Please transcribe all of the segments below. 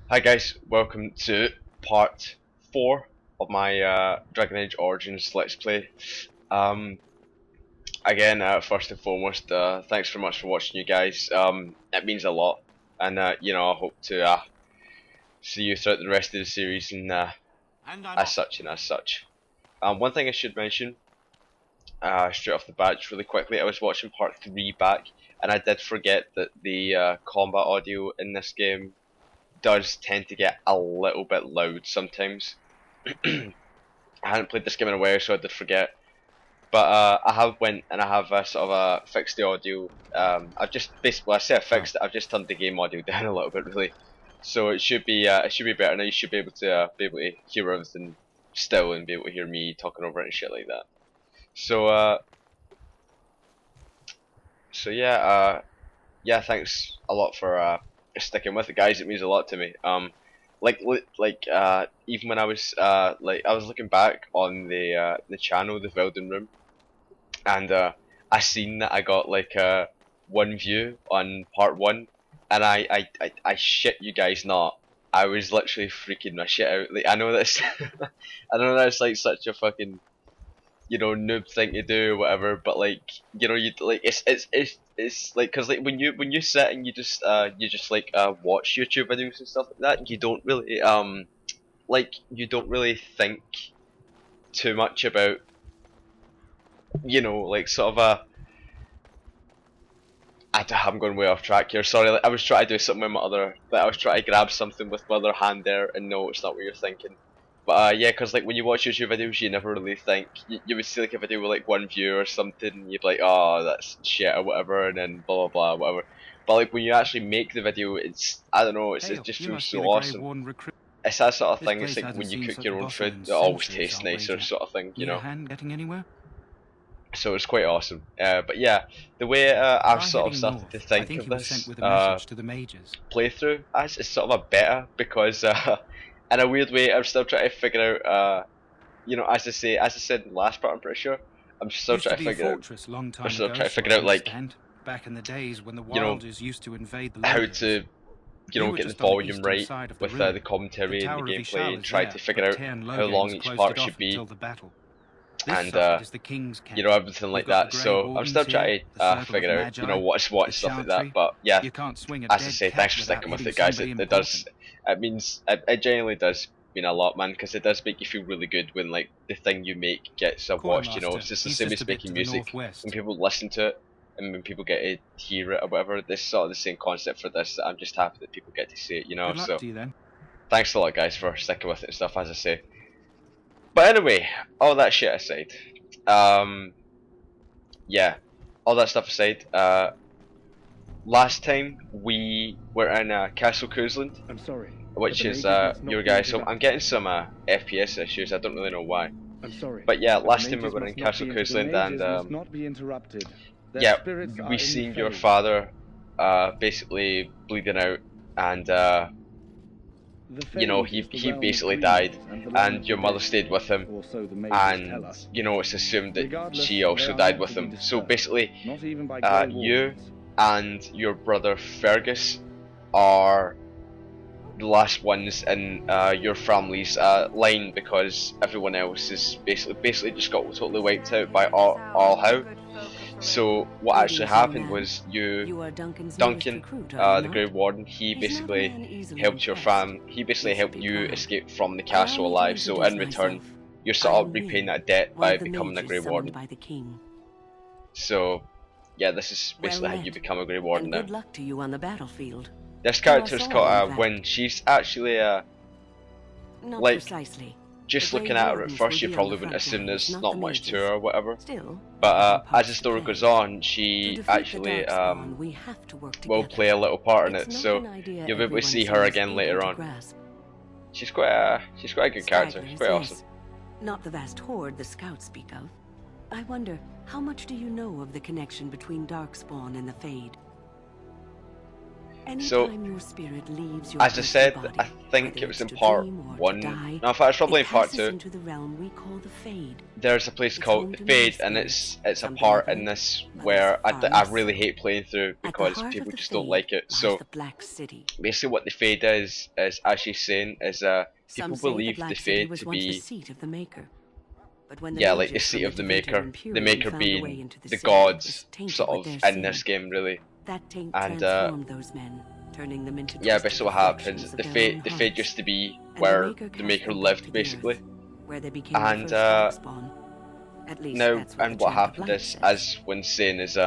Hi guys, welcome to part 4 of my Dragon Age Origins Let's Play. Um, Again, first and foremost, thanks very much for watching you guys. It means a lot, and I hope to see you throughout the rest of the series and as such. One thing I should mention, straight off the bat, just really quickly, I was watching part 3 back, and I did forget that the combat audio in this game does tend to get a little bit loud sometimes. I hadn't played this game in a while, so I did forget. But I have went and I have sort of fixed the audio. I've just basically, I say I fixed it. I've just turned the game audio down a little bit, really. So it should be better now. You should be able to hear everything still and be able to hear me talking over it and shit like that. So yeah, thanks a lot for sticking with it, guys. It means a lot to me. Even when I was I was looking back on the channel, the Veldin room, and I seen that I got like one view on part 1, and I shit you guys not, I was literally freaking my shit out. Like, I know that's I know that's like such a fucking noob thing to do or whatever, but like you like it's like, cause like when you sit and you just watch YouTube videos and stuff like that, you don't really you don't really think too much about like sort of I'm going way off track here. Sorry, like, I was trying to do something with my other, I was trying to grab something with my other hand there, and no, it's not what you're thinking. But yeah, cause like when you watch YouTube videos, you never really think. You would see like a video with like one view or something, and you'd be like, oh, that's shit or whatever, and then blah blah blah whatever. But like when you actually make the video, it's, I don't know, it just feels so awesome. It's that sort of thing. It's like when you cook your own food, it always tastes nicer, sort of thing, you know. Getting anywhere? So it's quite awesome. But yeah, the way I've sort of started to think of this playthrough as is sort of a beta, because in a weird way I'm still trying to figure out, as I said in the last part, I'm pretty sure I'm still trying to figure out, like, back in the days when the wilders used to invade the how to get the volume right with the commentary and the gameplay, and try to figure out how long each part should be, and everything like that. So I'm still trying to figure out what's what and stuff like that. But yeah, as I say, thanks for sticking with it, guys. It genuinely does mean a lot, man, because it does make you feel really good when like the thing you make gets watched. It's just the same as making music. When people listen to it and when people get to hear it or whatever, this is sort of the same concept for this. I'm just happy that people get to see it, So thanks a lot, guys, for sticking with it and stuff, as I say. But anyway, all that shit aside, yeah, all that stuff aside, last time we were in Castle Cousland, which is your guys. So I'm getting some FPS issues. I don't really know why. But yeah, last time we were in Castle Cousland, and yeah, we seen your father basically bleeding out, and he basically died, and your mother stayed with him, and it's assumed that she also died with him. So basically, you and your brother Fergus are the last ones in your family's line, because everyone else is basically just got totally wiped out by all how. So what actually happened was Duncan, the Grey Warden, he basically helped your he basically helped you escape from the castle alive. So in return, you're sort of repaying that debt by becoming a Grey Warden. So yeah, this is basically how you become a Grey Warden now. Good luck to you on the battlefield. This character's called Wynn. She's actually like, precisely. just looking at her at first, you probably wouldn't assume there's not much to her or whatever. But as the story goes on, she actually will play a little part in it, so you'll be able to see her again later on. She's quite a good character. She's quite awesome. Not the vast horde the scouts speak of. I wonder, how much do you know of the connection between Darkspawn and the Fade? So, Anytime your spirit leaves your as I said, body, I think whether it was it's in to part dream or to 1. die, No, in fact, it's probably in it part passes 2. into the realm we call the Fade. There's a place It's called home the to many Fade, and spirits, it's a some part in benevolent, this others where far I less really so. hate playing through At the because heart people of the just don't Fade like it. lies So the Black City. basically, what the Fade is as she's saying, is Some people say the believe the Black City Fade was to once the be, seat of the Maker. But when the yeah, like the mages seat from of the Devinter Maker. The Imperium Maker found a way being into the the city, it was gods, tainted sort with of their in this sin. game, really. That taint And transformed those men, turning them into yeah, twisted basically what reflections happens, of the their own Fade hearts. used to be And where the the Maker Maker cast them back lived, to the basically. earth, where they became And the first Darkspawn. At least now, that's what and the what Chant of happened Light is, says. as when saying is,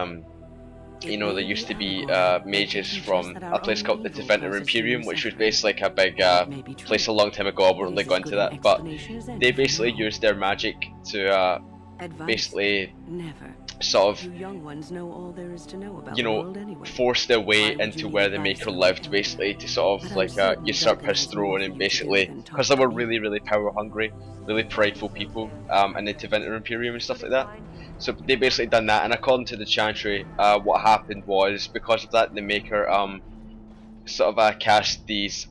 you know, there used to be mages from a place called the Devinter Imperium, which was basically like a big place a long time ago. I won't really go into that, but they basically used their magic to basically Never. sort of, You young ones know all there is to know about you the know, world anyway. force their Why way would into you where need the advice Maker from lived, an basically to sort of But I'm like certain usurp Veldin his has more throne, for and you to basically, do than talk because they to were me. really, really power hungry, really prideful people, and the Devinter Imperium and stuff like that. So they basically done that, and according to the Chantry, what happened was, because of that, the Maker sort of cast these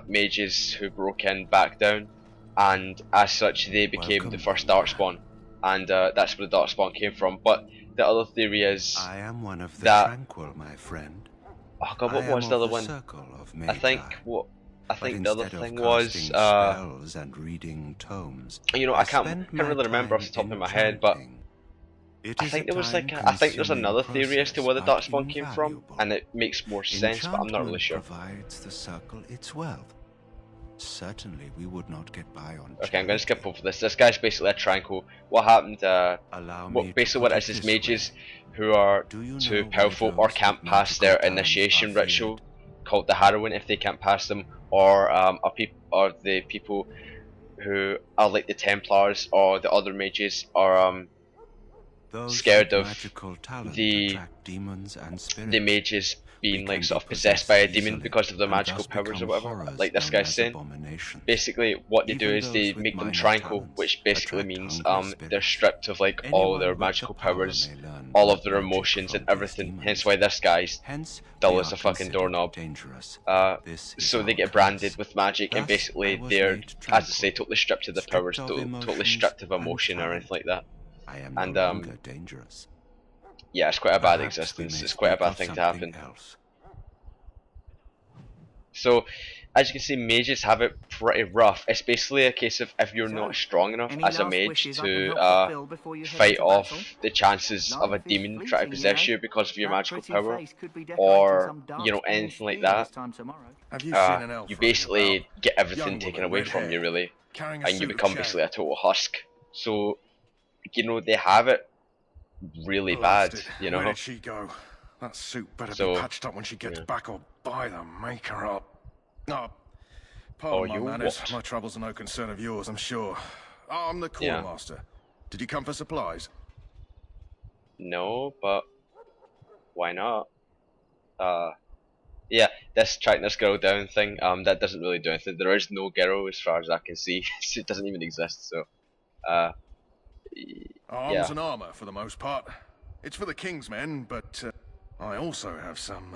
mages who broke in back down, and as such they became the first Darkspawn, and that's where the Darkspawn came from. But the other theory is I am one of the that, tranquil, my friend. oh god, what was the other one? I think the other thing was spells and reading tomes, you know, I can't really remember off the top of my head, but I think there was like I think there's another theory as to where the Darkspawn came from, and it makes more sense, but I'm not really sure. Provides the circle its wealth. Certainly, we would not get by on. Okay, I'm gonna skip over this. This guy's basically a tranquil. What happened? Basically, what it is mages who are too powerful or can't pass their initiation ritual, called the Harrowing, if they can't pass them, or the people who are like the Templars or the other mages are scared of the mages being like sort of possessed by a demon because of their magical powers or whatever, like this guy's saying. Basically what they do is they make them tranquil, which basically means they're stripped of like all their magical powers, all of their emotions and everything, hence why this guy's dull as a fucking doorknob. So they get branded with magic, and basically they're, as I say, totally stripped of their powers, totally stripped of emotion or anything like that. And dangerous. yeah, it's quite a bad existence, it's quite a bad thing to happen. So, as you can see, mages have it pretty rough. It's basically a case of if you're not strong enough as a mage to fight off the chances of a demon trying to possess you because of your magical power, or, you know, anything like that, you basically get everything taken away from you, really, and you become basically a total husk. So, you know, they have it really bad, you know. Where did she go? That suit better be patched up when she gets back, or by the Maker up. No, pardon my manners. My troubles are no concern of yours, I'm sure. Oh, I'm the quartermaster. Did you come for supplies? No, but why not? Yeah, tracking this girl down thing, that doesn't really do anything. There is no girl as far as I can see. It doesn't even exist, so Arms and armor for the most part. It's for the King's men, but I also have some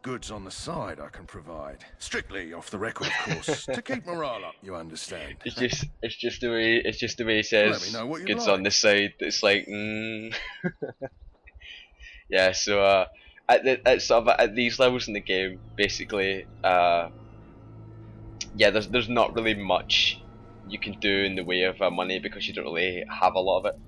goods on the side I can provide. Strictly off the record, of course, to keep morale up, you understand. It's just the way he says Let me know what you goods like. on this side. It's like yeah, so at these levels in the game, basically yeah, there's not really much you can do in the way of money because you don't really have a lot of it.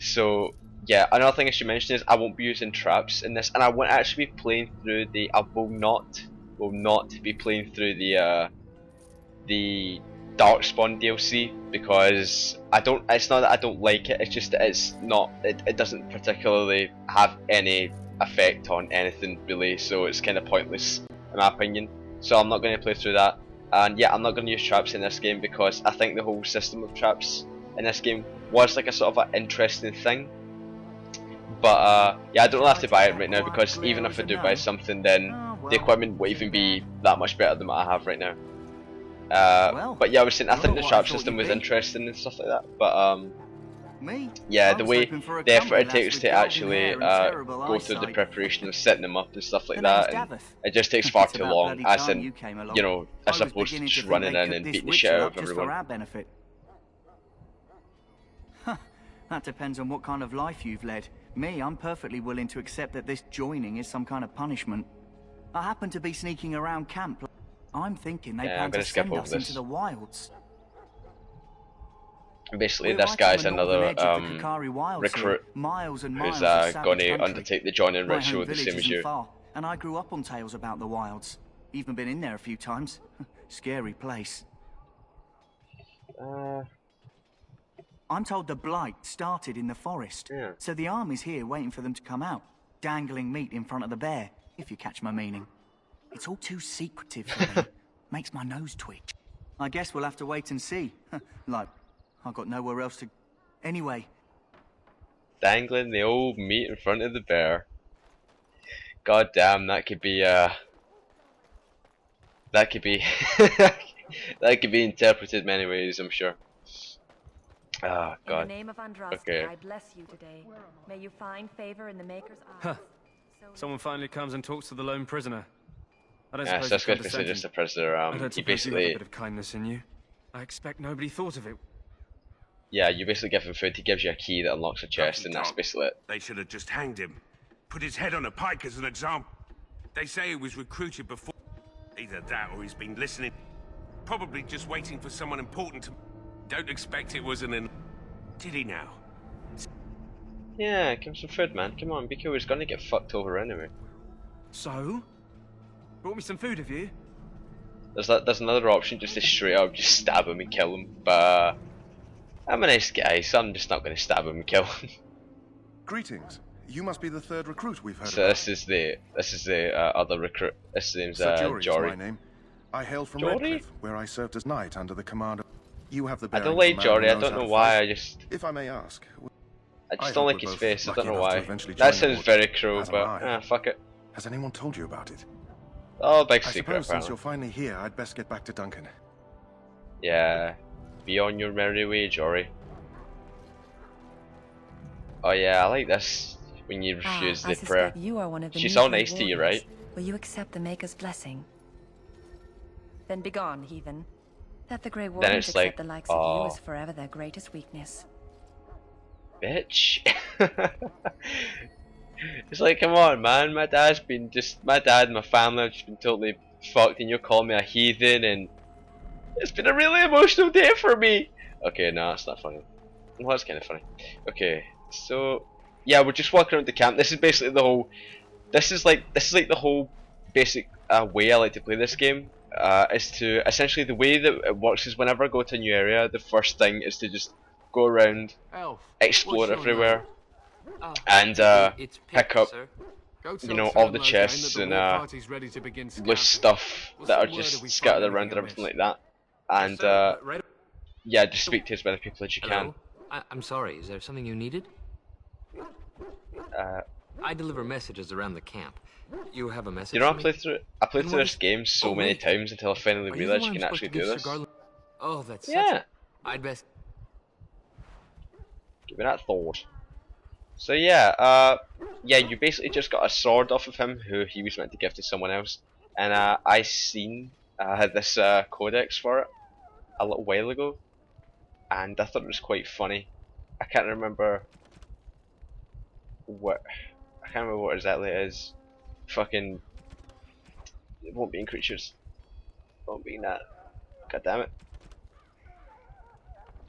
So yeah, another thing I should mention is I won't be using traps in this, and I won't actually be playing through the. I will not be playing through the Darkspawn DLC because I don't. It's not that I don't like it. It's just that it's not. It doesn't particularly have any effect on anything really. So it's kind of pointless in my opinion. So I'm not going to play through that. And yeah, I'm not going to use traps in this game because I think the whole system of traps in this game was like a sort of an interesting thing. But yeah, I don't have to buy it right now because even if I do buy something, then the equipment won't even be that much better than what I have right now. But yeah, I was saying I think the trap system was interesting and stuff like that. But yeah, the effort it takes to actually go through the preparation of setting them up and stuff like that, and it just takes far too long. As in, you know, as opposed to just running in and beating the shit out of everyone. That depends on what kind of life you've led. Me, I'm perfectly willing to accept that this joining is some kind of punishment. I happen to be sneaking around camp. I'm thinking they plan to send us into the wilds. Basically, this guy's another recruit who's going to undertake the joining ritual the same as you. And I grew up on tales about the wilds. Even been in there a few times. Scary place. I'm told the Blight started in the forest. Yeah. So the army's here waiting for them to come out. Dangling meat in front of the bear, if you catch my meaning. It's all too secretive for me. Makes my nose twitch. I guess we'll have to wait and see. Like, I've got nowhere else to... Anyway. Dangling the old meat in front of the bear. God damn, that could be, that could be... that could be interpreted many ways, I'm sure. Oh, God. In the name of Andraste, okay. I bless you today. May you find favor in the Maker's eyes. Huh. Someone finally comes and talks to the lone prisoner. I don't yeah, so that's basically just a prisoner. He basically... You have a bit of kindness in you. I expect nobody thought of it. Yeah, you basically give him food, he gives you a key that unlocks a chest, and that's basically it. They should have just hanged him. Put his head on a pike as an example. They say he was recruited before. Either that or he's been listening. Probably just waiting for someone important to... Don't expect it was an... Did he now? Yeah, give him some food, man. Come on, be cool. He's gonna get fucked over anyway. So? Brought me some food, have you? There's another option, just to straight up just stab him and kill him. But I'm a nice guy, so I'm just not gonna stab him and kill him. Greetings. You must be the third recruit we've heard so about. this is the other recruit. His name's Jory. My name. I hail from Redcliffe, where I served as knight under the command of... You have the I don't like Jory, I don't know why, If I may ask... I just don't like his face, I don't know why. That sounds very cruel, but fuck it. Has anyone told you about it? Oh, big I secret, suppose apparently. since you're finally here, I'd best get back to Duncan. Yeah, be on your merry way, Jory. Oh yeah, I like this, when you refuse the prayer. You are one of the She's all nice to you, right? Will you accept the Maker's blessing? Then begone, heathen. That the Grey Wardens accept the likes of you is forever their greatest weakness. Bitch. It's like, come on, man. My dad and my family have just been totally fucked, and you're calling me a heathen, and it's been a really emotional day for me. Okay, no, it's not funny. Well, that's kind of funny. Okay, so yeah, we're just walking around the camp. This is basically the whole. This is like the whole basic way I like to play this game. Is to essentially the way that it works is whenever I go to a new area, the first thing is to just go around, explore everywhere, and pick up, you know, all the chests and loose stuff that are just scattered around and everything like that, and yeah, just speak to as many people as you can. I'm sorry, is there something you needed? I deliver messages around the camp. You have a message? You know, I played through this game so many times until I finally realised you can actually do this. Oh, that's yeah. I'd best give me that thought. So yeah, yeah, you basically just got a sword off of him who he was meant to give to someone else, and I seen this codex for it a little while ago, and I thought it was quite funny. I can't remember what exactly it is. Fucking, it won't be in creatures. It won't be in that. God damn it.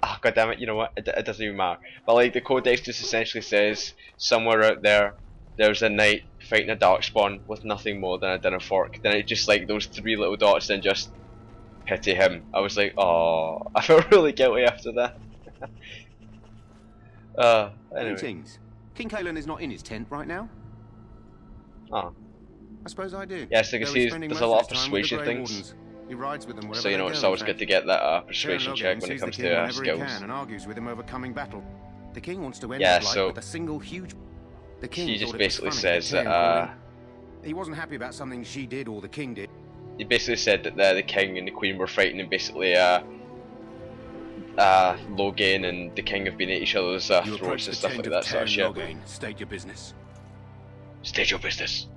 Ah, god damn it, you know what, it doesn't even matter. But like, the codex just essentially says, somewhere out there, there's a knight fighting a darkspawn with nothing more than a dinner fork. Then it just like those 3 little dots and just pity him. I was like, oh, I felt really guilty after that. Anyway. Greetings. King Kalen is not in his tent right now. Oh. I suppose I do. Yeah, so you can see there's a lot of persuasion things. He rides with them so you know, it's always good to get that persuasion check when it comes to skills. And argues with him over coming battle. The king wants to end his life with a single huge. The king she just basically says that he wasn't happy about something she did or the king did. He basically said that the king and the queen were fighting, and basically Logain and the king have been at each other's throats and stuff like that sort of shit. Logain. State your business. State your business.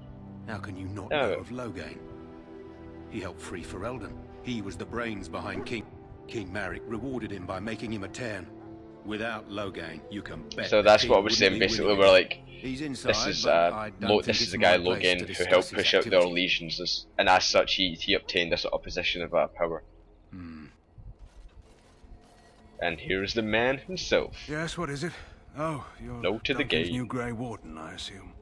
How can you not know of Logain? He helped free Veldin. He was the brains behind King Marek rewarded him by making him a Tern. Without Logain, you can bet. So that's what we're saying. Basically, we're like, inside, this is the guy Logain who helped push out their legions, and as such, he obtained a sort of position of power. And here's the man himself. Yes, what is it? Oh, you're no to the game. New Grey Warden, I assume.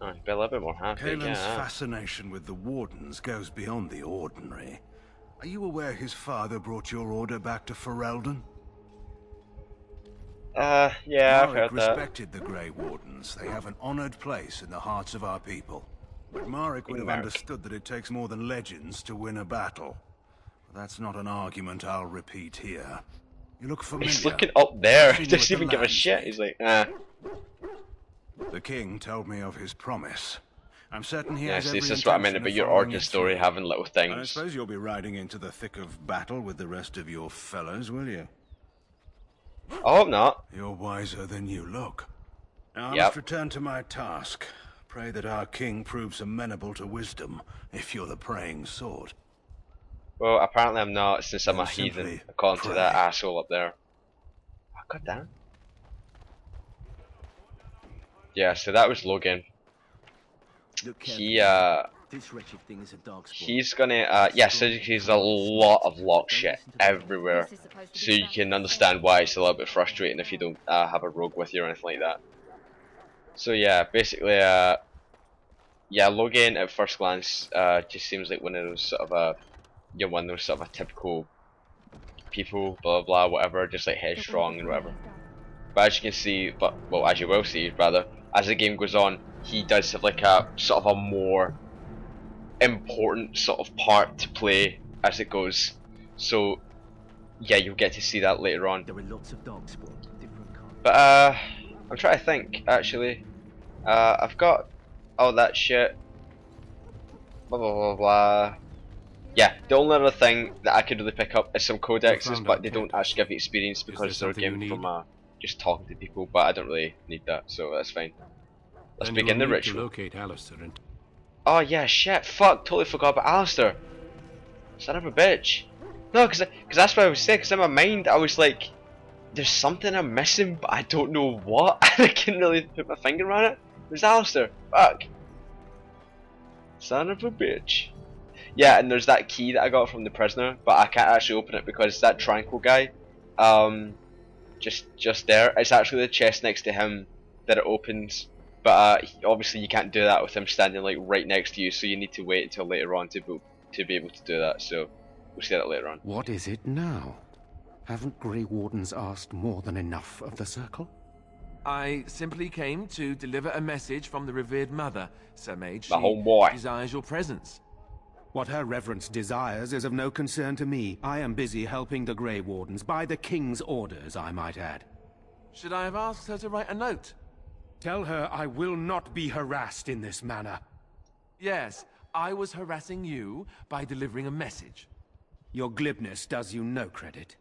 Oh, be a little bit more happy. Kaelin's fascination with the Wardens goes beyond the ordinary. Are you aware his father brought your order back to Ferelden? Yeah, I've heard that. Respected the Grey Wardens. They have an honored place in the hearts of our people. But Marek would have understood that it takes more than legends to win a battle. That's not an argument I'll repeat here. You look familiar. He's looking up there. He doesn't even give a shit. He's like, The king told me of his promise. I'm certain he has every this is what I meant about your origin story having little things. I suppose you'll be riding into the thick of battle with the rest of your fellows, will you? I hope not. You're wiser than you look. Now I must return to my task. Pray that our king proves amenable to wisdom, if you're the praying sort. Well, apparently I'm not, since I'm a heathen, according to that asshole up there. Oh, God damn. Yeah, so that was Logain. He's gonna, yeah, so he's a lot of lock shit everywhere. So you can understand why it's a little bit frustrating if you don't have a rogue with you or anything like that. So yeah, basically, yeah, Logain at first glance just seems like one of those sort of one of those sort of a typical people, blah blah whatever, just like headstrong and whatever. But as you can see, well, as you will see rather, as the game goes on, he does have like a sort of a more important sort of part to play as it goes. So yeah, you'll get to see that later on. There are lots of dogs, different kinds. But I'm trying to think actually. I've got all that shit. Blah blah blah blah. Yeah, the only other thing that I could really pick up is some codexes, but they don't actually give you experience because they're given from just talking to people. But I don't really need that, so that's fine. Let's begin the ritual. Locate Alistair and... Oh yeah, shit, fuck, totally forgot about Alistair. Son of a bitch. No, cause that's what I was saying, cause in my mind I was like, there's something I'm missing, but I don't know what. I couldn't really put my finger on it. There's Alistair, fuck. Son of a bitch. Yeah, and there's that key that I got from the prisoner, but I can't actually open it because that tranquil guy, just there, it's actually the chest next to him that it opens. But obviously you can't do that with him standing like right next to you, so you need to wait until later on to be able to do that. So we'll see that later on. What is it now? Haven't Grey Wardens asked more than enough of the Circle? I simply came to deliver a message from the revered mother, Sir Mage. The homeboy desires your presence. What her reverence desires is of no concern to me. I am busy helping the Grey Wardens, by the King's orders, I might add. Should I have asked her to write a note? Tell her I will not be harassed in this manner. Yes, I was harassing you by delivering a message. Your glibness does you no credit.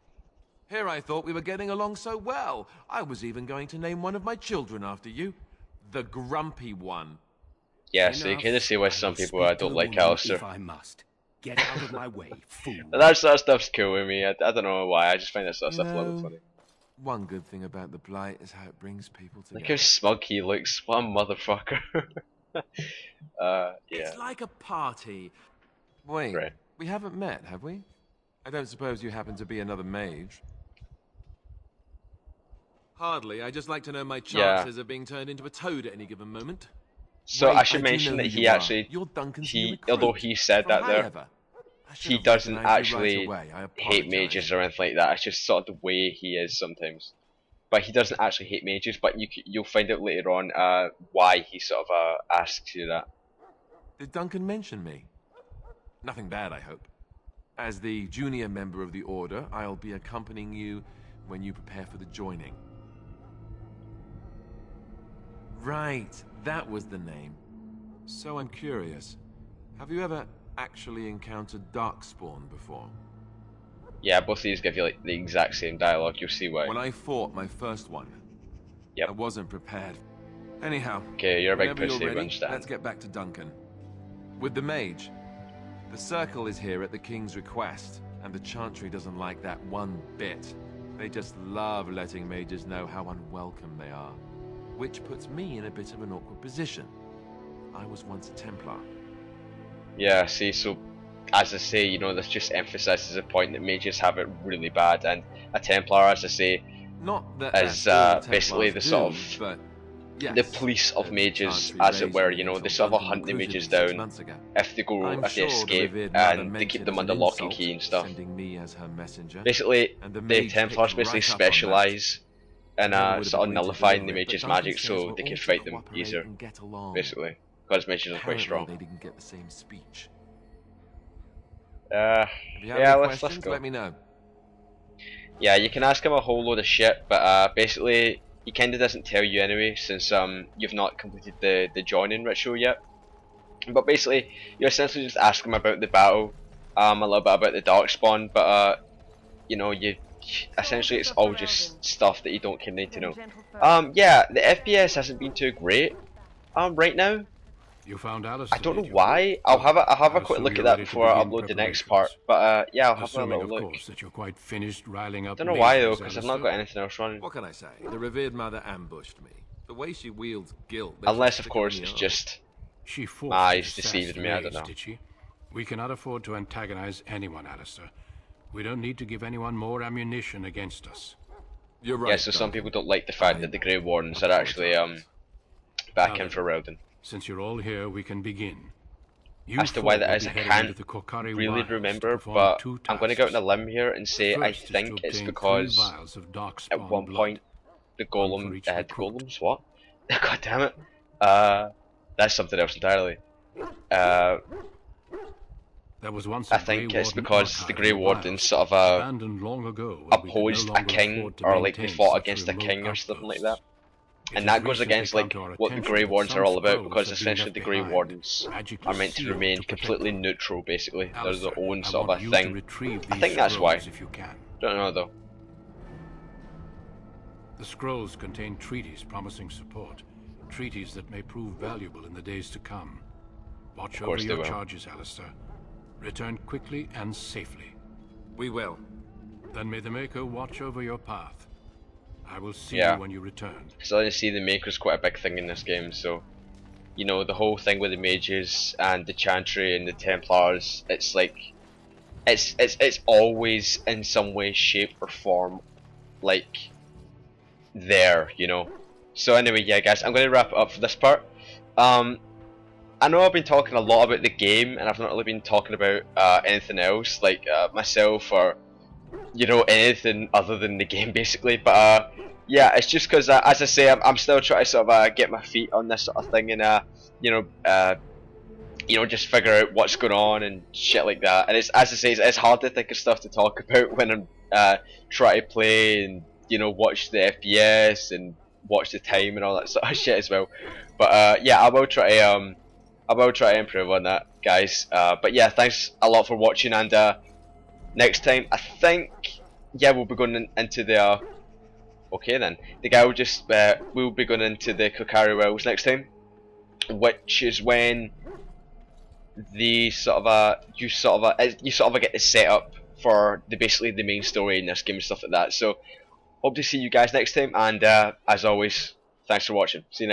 Here I thought we were getting along so well. I was even going to name one of my children after you. The Grumpy One. Yeah, so you can see why some people don't like Alistair. If I must. Get out of my way, fool. That stuff's cool with me. I don't know why, I just find that sort of stuff a little bit funny. One good thing about the Blight is how it brings people together. Look how smug he looks, what a motherfucker. Yeah. It's like a party. Wait, we haven't met, have we? I don't suppose you happen to be another mage? Hardly, I just like to know my chances of being turned into a toad at any given moment. So I should mention that he actually, although he said that there, he doesn't actually hate mages or anything like that. It's just sort of the way he is sometimes. But he doesn't actually hate mages. But you'll find out later on why he sort of asks you that. Did Duncan mention me? Nothing bad, I hope. As the junior member of the Order, I'll be accompanying you when you prepare for the joining. Right, that was the name. So I'm curious. Have you ever actually encountered Darkspawn before? Yeah, both of these give you like the exact same dialogue. You'll see why. When I fought my first one, I wasn't prepared. Anyhow, okay, you're a big pussy, you understand. Let's get back to Duncan. With the mage, the circle is here at the king's request, and the Chantry doesn't like that one bit. They just love letting mages know how unwelcome they are, which puts me in a bit of an awkward position. I was once a Templar. Yeah, see, so as I say, you know, this just emphasises the point that mages have it really bad, and a Templar, as I say, not that is basically the sort of the police of mages, as it were. You know, they sort of hunt the mages down if they escape, and they keep them under lock and key and stuff. Basically, the Templars basically specialise in sort of nullifying the mages' magic so they can fight them easier. Basically, because mages are quite strong. They didn't get the same speech. Yeah, let's go. Let me know. Yeah, you can ask him a whole load of shit, but basically he kinda doesn't tell you anyway, since you've not completed the joining ritual yet. But basically, you essentially just ask him about the battle, a little bit about the Darkspawn, but you know, essentially it's all just stuff that you don't need to know. Yeah, the FPS hasn't been too great right now. You found Alistair, I don't know why. I'll have a quick look at that before I upload the next part. But yeah, I'll have a little look. Course, that you're quite finished riling up. Don't know why though, because I've not got anything else running. What can I say? The revered mother ambushed me. The way she wields guilt. Unless, of course, it's just my eyes deceiving me. I don't know. Did she? We cannot afford to antagonize anyone, Alistair. We don't need to give anyone more ammunition against us. You're right. Yeah, so some people don't like the fact that the Grey Wardens are actually back in for Veldin. Since you're all here, we can begin. As to why that is, I can't really remember, but I'm going to go out on a limb here and say I think it's because at one point the golems, what? God damn it. That's something else entirely. There was once I think it's because the Grey Wardens sort of opposed a king, or like they fought against a king or something like that. And that goes against like what the Grey Wardens are all about, because essentially the Grey Wardens are meant to remain completely neutral, basically. They're their own sort of a thing. I think that's why. Don't know though. The scrolls contain treaties promising support. Treaties that may prove valuable in the days to come. Watch over your charges, Alistair. Return quickly and safely. We will. Then may the Maker watch over your path. I will see you when you return. So I see the Maker's quite a big thing in this game, so you know, the whole thing with the mages and the Chantry and the Templars, it's like it's always in some way, shape or form like there, you know. So anyway, yeah guys, I'm gonna wrap it up for this part. I know I've been talking a lot about the game and I've not really been talking about anything else, like myself or you know, anything other than the game basically, but yeah, it's just because as I say, I'm still trying to sort of get my feet on this sort of thing and you know, just figure out what's going on and shit like that. And it's, as I say, it's hard to think of stuff to talk about when I'm trying to play and you know, watch the FPS and watch the time and all that sort of shit as well. But yeah, I will try to improve on that, guys. But yeah, thanks a lot for watching, and next time I think, yeah, we'll be going into the okay then, the guy will just we'll be going into the Kokari Wells next time, which is when the sort of you sort of get the setup for basically the main story in this game and stuff like that. So hope to see you guys next time, and as always, thanks for watching. See you next time.